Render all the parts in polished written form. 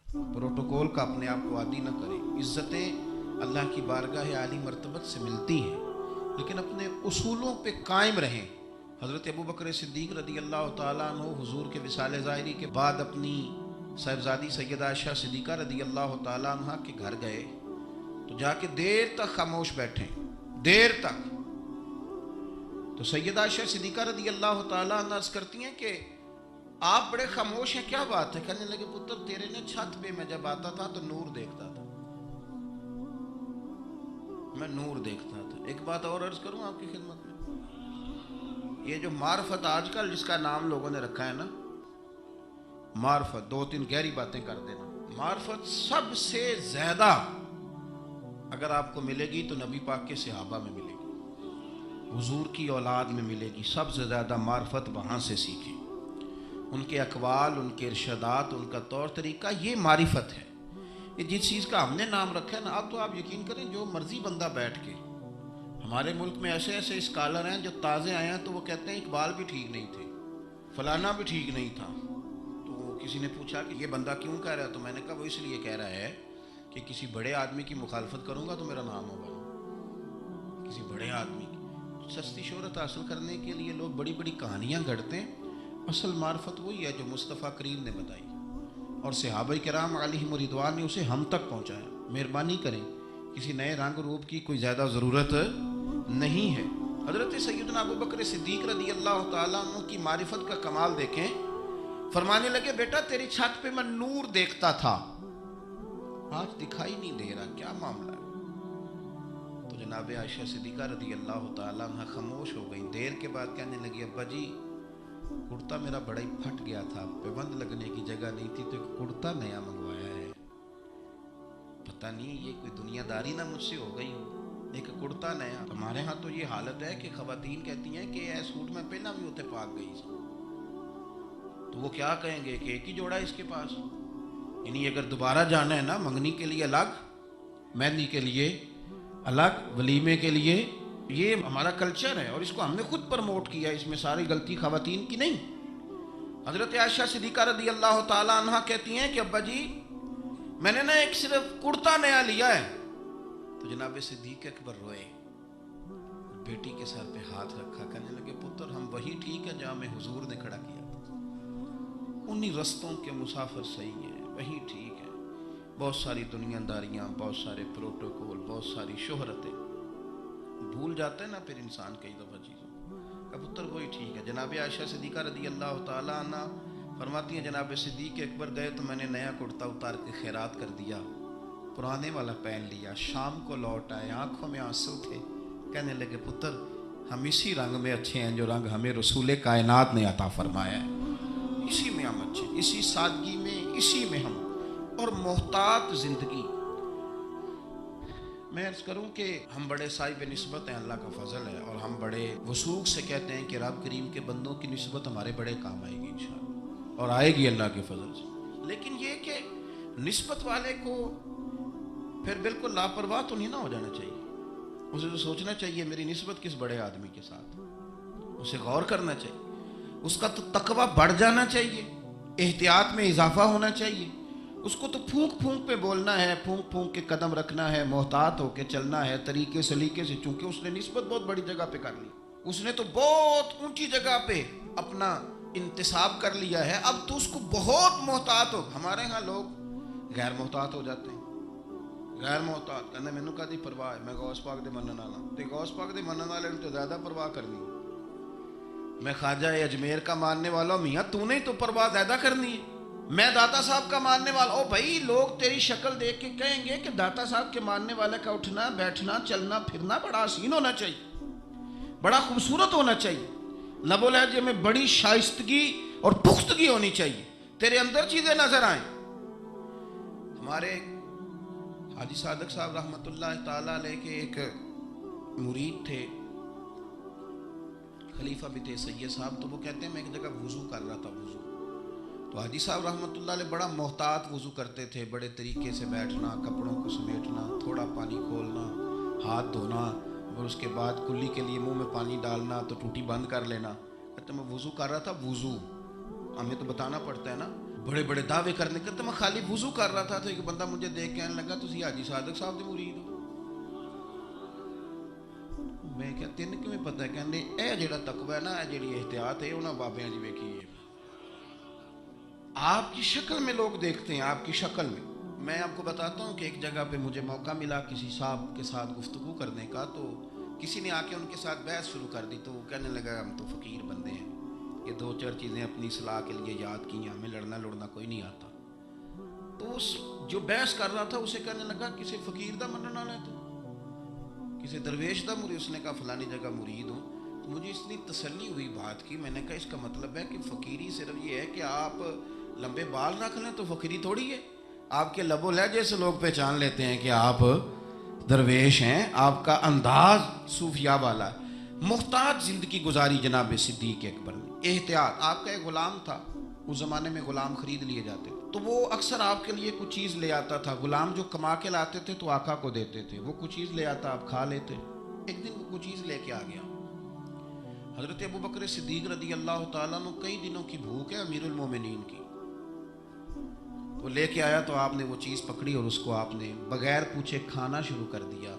Protocol का अपने आप को आदी न करें। इज्जतें अल्लाह की बारगाह आली मर्तबत से मिलती हैं, लेकिन अपने उसूलों पे कायम रहें। हज़रत अबू बकर सिद्दीक़ रदी अल्लाह ताला अन्हु हुजूर के विसाल ज़ाहिरी के बाद अपनी साहिबजादी सैयदा आयशा सिद्दीक़ा रदी अल्लाह ताला अन्हा के घर गए तो जाके देर तक खामोश बैठे, देर तक। तो सैयदा आयशा सिद्दीक़ा रदी अल्लाह ताला अन्हा अर्ज़ करती हैं कि आप बड़े खामोश हैं, क्या बात है? कहने लगे पुत्र, तेरे ने छत पे मैं जब आता था तो नूर देखता था, मैं नूर देखता था। एक बात और अर्ज करूं आपकी खिदमत में, ये जो मार्फत आजकल जिसका नाम लोगों ने रखा है ना, मार्फत, दो तीन गहरी बातें कर देना। मार्फत सबसे ज्यादा अगर आपको मिलेगी तो नबी पाक के सहाबा में मिलेगी, हुजूर की औलाद में मिलेगी। सबसे ज्यादा मार्फत वहां से सीखें, उनके अकवाल, उनके इरशादात, उनका तौर तरीका, ये मारिफत है। ये जिस चीज़ का हमने नाम रखा है ना, अब तो आप यकीन करें जो मर्जी बंदा बैठ के, हमारे मुल्क में ऐसे ऐसे स्कॉलर हैं जो ताज़े आए हैं तो वो कहते हैं इकबाल भी ठीक नहीं थे, फलाना भी ठीक नहीं था। तो किसी ने पूछा कि ये बंदा क्यों कह रहा है, तो मैंने कहा वो इसलिए कह रहा है कि किसी बड़े आदमी की मुखालफत करूँगा तो मेरा नाम होगा। किसी बड़े आदमी की सस्ती शोहरत हासिल करने के लिए लोग बड़ी बड़ी कहानियाँ गढ़ते हैं। असल मार्फत वही है जो मुस्तफ़ा करीम ने बताई और सहाबा किराम अलैहिम रिदवान ने उसे हम तक पहुँचाया। मेहरबानी करें, किसी नए रंग रूप की कोई ज़्यादा ज़रूरत नहीं है। हज़रत सैयदना अबू बकर सिद्दीक़ रदी अल्लाह ताला अन्हु की मारिफत का कमाल देखें। फरमाने लगे बेटा तेरी छत पे मैं नूर देखता था, आज दिखाई नहीं दे रहा, क्या मामला है? तो जनाब आयशा सिद्दीक़ा रदी अल्लाह ताला अन्हा खामोश हो गई। देर के बाद कहने लगी अब्बा जी, कुर्ता मेरा बड़ा ही फट गया था, पेबंद लगने की जगह नहीं थी तो एक कुर्ता नया मंगवाया है। पता नहीं ये कोई दुनियादारी ना मुझसे हो गई हो, एक कुर्ता नया। हमारे यहाँ तो ये हालत है कि खवातीन कहती हैं कि यह सूट में पहना भी होते पाक गई, तो वो क्या कहेंगे कि एक ही जोड़ा इसके पास। यानी अगर दोबारा जाना है ना, मंगनी के लिए अलग, मेहंदी के लिए अलग, वलीमे के लिए, ये हमारा कल्चर है और इसको हमने खुद प्रमोट किया, इसमें सारी गलती खवातीन की नहीं। हजरत आयशा सिद्दीक़ा रदी अल्लाह ताला अन्हा कहती हैं कि अब्बा जी मैंने ना एक सिर्फ कुर्ता नया लिया है। तो जनाब सिद्दीक़ अकबर रोए, बेटी के सर पे हाथ रखा, कहने लगे पुत्र हम वही ठीक है जहाँ में हुजूर ने खड़ा किया था, उन्हीं रस्तों के मुसाफिर सही है, वही ठीक है। बहुत सारी दुनियादारियाँ, बहुत सारे प्रोटोकॉल, बहुत सारी शोहरतें, भूल जाते हैं ना फिर इंसान कई दफ़ा चीज़ों का। पुत्र वही ठीक है। जनाब आयशा सिद्दीक़ा रदी अल्लाह ताला अन्हा फरमाती हैं जनाब सिद्दीक़ अकबर गए तो मैंने नया कुर्ता उतार के खैरात कर दिया, पुराने वाला पहन लिया। शाम को लौट आए, आंखों में आंसू थे। कहने लगे पुत्र हम इसी रंग में अच्छे हैं जो रंग हमें रसूल कायनात ने अता फरमाया है, इसी में हम अच्छे, इसी सादगी में, इसी में हम। और मोहतात ज़िंदगी, मैं अर्ज़ करूं कि हम बड़े साहिब निस्बत हैं, अल्लाह का फजल है, और हम बड़े वसूख से कहते हैं कि रब करीम के बंदों की निस्बत हमारे बड़े काम आएगी इंशाअल्लाह, और आएगी अल्लाह के फजल से। लेकिन ये कि निस्बत वाले को फिर बिल्कुल लापरवाह तो नहीं ना हो जाना चाहिए। उसे तो सोचना चाहिए मेरी निस्बत किस बड़े आदमी के साथ, उसे गौर करना चाहिए, उसका तो तकवा बढ़ जाना चाहिए, एहतियात में इजाफा होना चाहिए। उसको तो फूंक फूंक पे बोलना है, फूंक फूंक के कदम रखना है, मोहतात होके चलना है, तरीके सलीके से, चूंकि उसने निस्बत बहुत बड़ी जगह पे कर ली, उसने तो बहुत ऊंची जगह पे अपना इंतसाब कर लिया है, अब तो उसको बहुत मोहतात हो। हमारे यहाँ लोग गैर मोहतात हो जाते हैं, गैर मोहतात कहते मैनू कादी परवाह है, मैं गौस पाक दे मनन वाला, ते गौस पाक दे मनन वाले ने तो ज्यादा परवाह करनी, मैं ख्वाजा अजमेर का मानने वाला हूं, मियाँ तूने तो परवाह ज्यादा करनी है, मैं दाता साहब का मानने वाला। ओ भाई लोग तेरी शक्ल देख के कहेंगे कि दाता साहब के मानने वाले का उठना बैठना चलना फिरना बड़ा हसीन होना चाहिए, बड़ा खूबसूरत होना चाहिए, लबो लहजे में बड़ी शाइस्तगी और पुख्तगी होनी चाहिए, तेरे अंदर चीजें नजर आए। हमारे हाजी सादक साहब रहमतुल्लाह ताला अलैह के एक मुरीद थे, खलीफा भी थे सैयद साहब, तो वो कहते हैं मैं एक जगह वुजू कर रहा था, वुजू, तो हाजी साहब रहमतुल्लाह अलैह बड़ा मोहतात वुजू करते थे, बड़े तरीके से बैठना, कपड़ों को समेटना, थोड़ा पानी खोलना, हाथ धोना, और उसके बाद कुल्ली के लिए मुंह में पानी डालना तो टूटी बंद कर लेना। कहते मैं वुजू कर रहा था, वुजू हमें तो बताना पड़ता है ना, بڑے بڑے دعوے کرنے کے. میں خالی وضو کر رہا تھا تو ایک بندہ مجھے دیکھ کے کہنے لگا تسی حاجی صادق صاحب دے مرید ہو. میں کیا تین کیویں پتہ ہے؟ کہنے اے جڑا تقوی ہے نا، اے جڑی احتیاط ہے انہاں بابیاں جی ویکھی ہے. آپ کی شکل میں لوگ دیکھتے ہیں، آپ کی شکل میں. میں آپ کو بتاتا ہوں کہ ایک جگہ پہ مجھے موقع ملا کسی صاحب کے ساتھ گفتگو کرنے کا، تو کسی نے آ کے ان کے ساتھ بحث شروع کر دی. تو وہ کہنے لگا ہم تو فقیر بندے ہیں، یہ دو چار چیزیں اپنی اصلاح کے لیے یاد کی ہیں، ہمیں لڑنا کوئی نہیں آتا. تو اس جو بحث کر رہا تھا اسے کہنے لگا کسی فقیر دا مننا لے تو کسی درویش دا مرید. اس نے کہا فلانی جگہ مرید ہوں. تو مجھے اتنی تسلی ہوئی بات کی. میں نے کہا اس کا مطلب ہے کہ فقیری صرف یہ ہے کہ آپ لمبے بال رکھ لیں تو فقیری تھوڑی ہے. آپ کے لب و لہجے سے لوگ پہچان لیتے ہیں کہ آپ درویش ہیں. آپ کا انداز صوفیاء والا ہے. محتاط زندگی گزاری جناب صدیق اکبر نے. احتیاط. آپ کا ایک غلام تھا، اس زمانے میں غلام خرید لیے جاتے تو وہ اکثر آپ کے لیے کچھ چیز لے آتا تھا. غلام جو کما کے لاتے تھے تو آقا کو دیتے تھے. وہ کچھ چیز لے آتا، آپ کھا لیتے. ایک دن وہ کچھ چیز لے کے آ گیا. حضرت ابوبکر صدیق رضی اللہ تعالیٰ عنہ کئی دنوں کی بھوک ہے امیر المومنین کی. وہ لے کے آیا تو آپ نے وہ چیز پکڑی اور اس کو آپ نے بغیر پوچھے کھانا شروع کر دیا.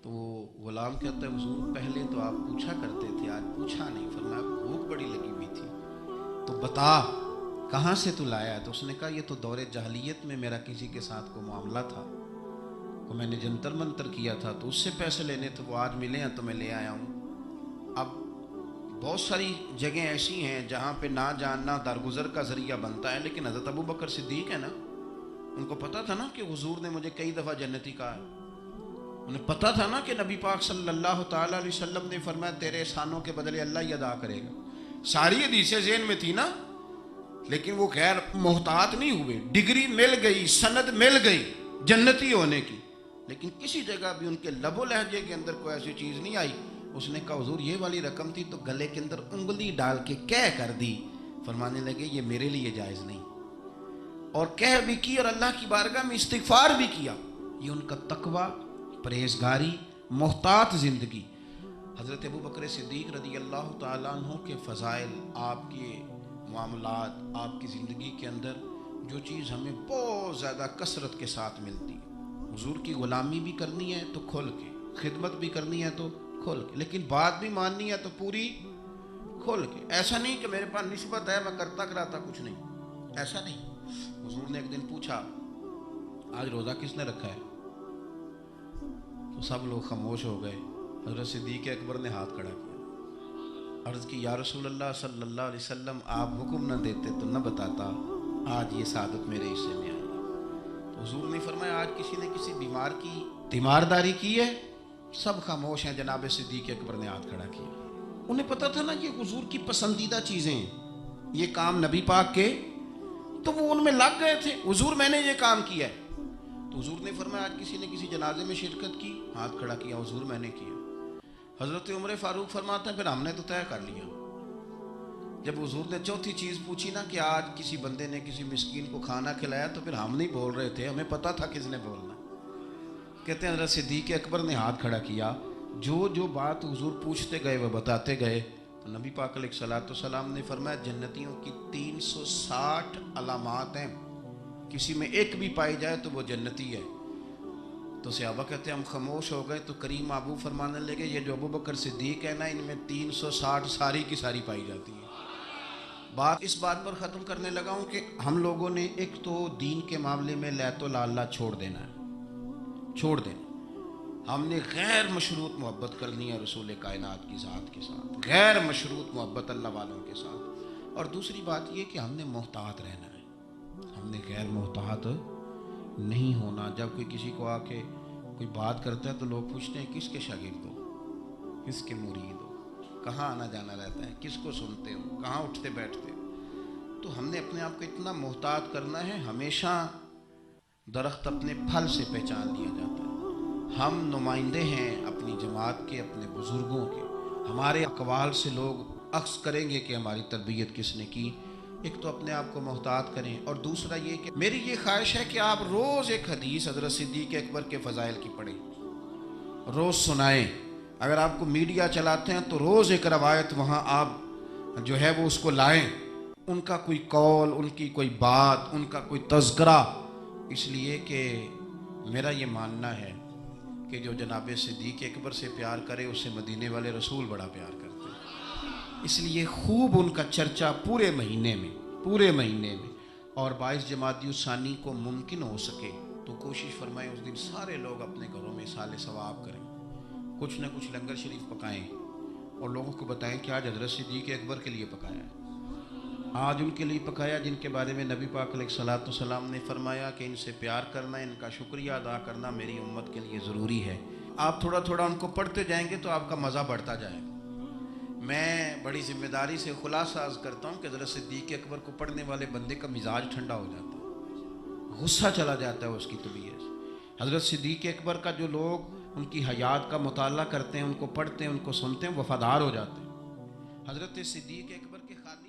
تو وہ غلام کہتا ہے حضور پہلے تو آپ پوچھا کرتے تھے، آج پوچھا نہیں. فرمایا بھوک بڑی لگی ہوئی تھی تو بتا کہاں سے تو لایا ہے؟ تو اس نے کہا یہ تو دور جاہلیت میں میرا کسی کے ساتھ کو معاملہ تھا، کو میں نے جنتر منتر کیا تھا تو اس سے پیسے لینے تھے، وہ آج ملے ہیں تو میں لے آیا ہوں. اب بہت ساری جگہیں ایسی ہیں جہاں پہ نہ جاننا درگزر کا ذریعہ بنتا ہے، لیکن حضرت ابوبکر صدیق ہے نا، ان کو پتا تھا نا کہ حضور نے مجھے کئی دفعہ جنتی کہا ہے. انہیں پتا تھا نا کہ نبی پاک صلی اللہ تعالیٰ علیہ وسلم نے فرمایا تیرے احسانوں کے بدلے اللہ ہی ادا کرے گا. ساری حدیثیں ذہن میں تھی نا، لیکن وہ غیر محتاط نہیں ہوئے. ڈگری مل گئی، سند مل گئی جنتی ہونے کی، لیکن کسی جگہ بھی ان کے لب و لہجے کے اندر کوئی ایسی چیز نہیں آئی. اس نے کہا حضور یہ والی رقم تھی تو گلے کے اندر انگلی ڈال کے کہہ کر دی. فرمانے لگے یہ میرے لیے جائز نہیں، اور کہہ بھی کی اور اللہ کی بارگاہ میں استغفار بھی کیا. یہ ان کا تقوی، پرہیزگاری، محتاط زندگی. حضرت ابوبکر صدیق رضی اللہ تعالیٰ عنہ کے فضائل، آپ کے معاملات، آپ کی زندگی کے اندر جو چیز ہمیں بہت زیادہ کثرت کے ساتھ ملتی. حضور کی غلامی بھی کرنی ہے تو کھل کے، خدمت بھی کرنی ہے تو کھل کے، لیکن بات بھی ماننی ہے تو پوری کھل کے. ایسا نہیں کہ میرے پاس نسبت ہے میں کرتا کراتا کچھ نہیں، ایسا نہیں. حضور نے ایک دن پوچھا آج روزہ کس نے رکھا ہے؟ تو سب لوگ خاموش ہو گئے. حضرت صدیق اکبر نے ہاتھ کھڑا کیا، عرض کی یا رسول اللہ صلی اللہ علیہ وسلم آپ حکم نہ دیتے تو نہ بتاتا، آج یہ سعادت میرے حصے میں آئی. تو حضور نے فرمایا آج کسی نے کسی بیمار کی تیمارداری کی ہے؟ سب خاموش ہیں. جناب صدیق اکبر نے ہاتھ کھڑا کیا. انہیں پتا تھا نا یہ حضور کی پسندیدہ چیزیں ہیں، یہ کام نبی پاک کے، تو وہ ان میں لگ گئے تھے. حضور میں نے یہ کام کیا ہے. تو حضور نے فرمایا آج کسی نے کسی جنازے میں شرکت کی؟ ہاتھ کھڑا کیا. حضور میں نے کیا. حضرت عمر فاروق فرماتے ہیں پھر ہم نے تو طے کر لیا. جب حضور نے چوتھی چیز پوچھی نا کہ آج کسی بندے نے کسی مسکین کو کھانا کھلایا، تو پھر ہم نہیں بول رہے تھے، ہمیں پتا تھا کس نے بولنا. کہتے ہیں حضرت صدیق اکبر نے ہاتھ کھڑا کیا. جو بات حضور پوچھتے گئے وہ بتاتے گئے. تو نبی پاک علیہ الصلوۃ والسلام نے فرمایا جنتیوں کی 360 علامات ہیں، کسی میں ایک بھی پائی جائے تو وہ جنتی ہے. تو صحابہ کہتے ہیں ہم خاموش ہو گئے. تو کریم ابو فرمانے لگے یہ جو ابوبکر صدیق ہے نا، ان میں 360 ساری کی ساری پائی جاتی ہے. بات اس بات پر ختم کرنے لگا ہوں کہ ہم لوگوں نے ایک تو دین کے معاملے میں لیت و لالا چھوڑ دینا ہے، چھوڑ دینا. ہم نے غیر مشروط محبت کرنی ہے رسول کائنات کی ذات کے ساتھ، غیر مشروط محبت اللہ والوں کے ساتھ. اور دوسری بات یہ کہ ہم نے محتاط رہنا ہے، ہم نے غیر محتاط نہیں ہونا. جب کوئی کسی کو آ کے کوئی بات کرتا ہے تو لوگ پوچھتے ہیں کس کے شاگرد ہو، کس کے مرید ہو، کہاں آنا جانا رہتا ہے، کس کو سنتے ہو، کہاں اٹھتے بیٹھتے ہو. تو ہم نے اپنے آپ کو اتنا محتاط کرنا ہے. ہمیشہ درخت اپنے پھل سے پہچان لیا جاتا ہے. ہم نمائندے ہیں اپنی جماعت کے، اپنے بزرگوں کے. ہمارے اقوال سے لوگ عکس کریں گے کہ ہماری تربیت کس نے کی. ایک تو اپنے آپ کو محتاط کریں، اور دوسرا یہ کہ میری یہ خواہش ہے کہ آپ روز ایک حدیث حضرت صدیق اکبر کے فضائل کی پڑھیں، روز سنائیں. اگر آپ کو میڈیا چلاتے ہیں تو روز ایک روایت وہاں آپ جو ہے وہ اس کو لائیں. उनका कोई कौल, उनकी कोई बात, उनका कोई तज़किरा, इसलिए कि मेरा ये मानना है कि जो जनाब सिद्दीक़ अकबर से प्यार करे उससे मदीने वाले रसूल बड़ा प्यार करते हैं। इसलिए खूब उनका चर्चा पूरे महीने में और 22 जमादी सानी को मुमकिन हो सके तो कोशिश फरमाएं उस दिन सारे लोग अपने घरों में साले सवाब करें, कुछ न कुछ लंगर शरीफ पकाएं और लोगों को बताएं कि आज हज़रत सिद्दीक़ अकबर के लिए पकाया है, आज उनके लिए पकाया जिनके बारे में नबी पाक अलैहिस्सलाम ने फरमाया कि इनसे प्यार करना, इनका शुक्रिया अदा करना मेरी उम्मत के लिए ज़रूरी है। आप थोड़ा थोड़ा उनको पढ़ते जाएंगे तो आपका मज़ा बढ़ता जाएगा। मैं बड़ी ज़िम्मेदारी से खुलासा अर्ज़ करता हूँ कि हज़रत सिद्दीक़ अकबर को पढ़ने वाले बंदे का मिजाज ठंडा हो जाता है, गुस्सा चला जाता है उसकी तबीयत से। हज़रत सिद्दीक़ अकबर का जो लोग उनकी हयात का मुताला करते हैं, उनको पढ़ते हैं, उनको सुनते हैं, वफ़ादार हो जाते हैं। हज़रत सिद्दीक़ अकबर के खाली